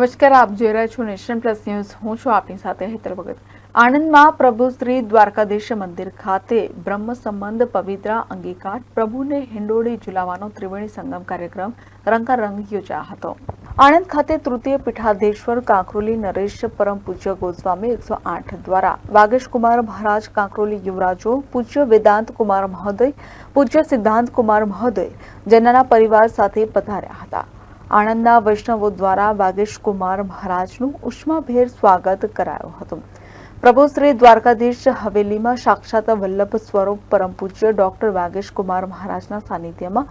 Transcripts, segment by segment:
નમસ્કાર, આપ જોઈ રહ્યા છો નેશન પ્લસ ન્યૂઝ. હું છું આપની સાથે હેતર ભગત. આણંદમાં પ્રભુ શ્રી દ્વારકાધીશ મંદિર ખાતે બ્રહ્મ સંબંધ પવિત્ર અંગીકાર પ્રભુને હિંડોળી ઝુલાવવાનો ત્રિવેણી સંગમ કાર્યક્રમ રંગારંગ યોજાયો હતો. આણંદ ખાતે તૃતીય પીઠાધીશ્વર કાંકરોલી નરેશ પરમ પૂજ્ય ગોસ્વામી 108 દ્વારા વાગેશકુમાર મહારાજ કાંકરોલી યુવરાજો પૂજ્ય વેદાંત કુમાર મહોદય પૂજ્ય સિદ્ધાંત કુમાર મહોદય જેનાના પરિવાર સાથે પધાર્યા હતા. આણંદના વૈષ્ણવો દ્વારા વાગેશકુમાર મહારાજનું ઉષ્માભેર સ્વાગત કરાયું હતું. પ્રભુ શ્રી દ્વારકાધીશ હવેલીમાં સાક્ષાત વલ્લભ સ્વરૂપ પરમ પૂજ્ય ડોક્ટર વાગેશકુમાર મહારાજના સાનિધ્યમાં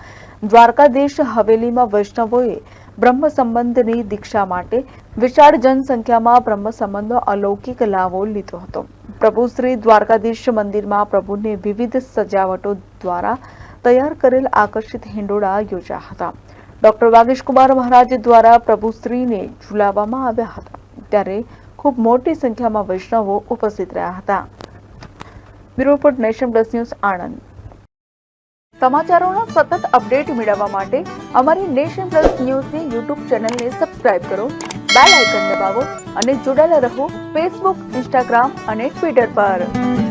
દ્વારકાધીશ હવેલીમાં વૈષ્ણવોએ બ્રહ્મ સંબંધની દીક્ષા માટે વિશાળ જનસંખ્યામાં બ્રહ્મ સંબંધનો અલૌકિક લાભો લીધો હતો. પ્રભુ શ્રી દ્વારકાધીશ મંદિરમાં પ્રભુને વિવિધ સજાવટો દ્વારા તૈયાર કરેલ આકર્ષિત હિંડોળા યોજાયા હતા. ડોક્ટર વાગેશકુમાર મહારાજ દ્વારા પ્રભુશ્રીને ઝુલાવવામાં આવ્યા હતા ત્યારે ખૂબ મોટી સંખ્યામાં વૈષ્ણવો ઉપસ્થિત રહ્યા હતા. Bureau report, Nation Plus News, Anand. સમાચારોના સતત અપડેટ મેળવવા માટે અમારી નેશન પ્લસ ન્યૂઝની યુટ્યુબ ચેનલને સબસ્ક્રાઇબ કરો, બેલ આઇકન દબાવો અને જોડાયેલા રહો ફેસબુક, ઇન્સ્ટાગ્રામ અને ટ્વિટર પર.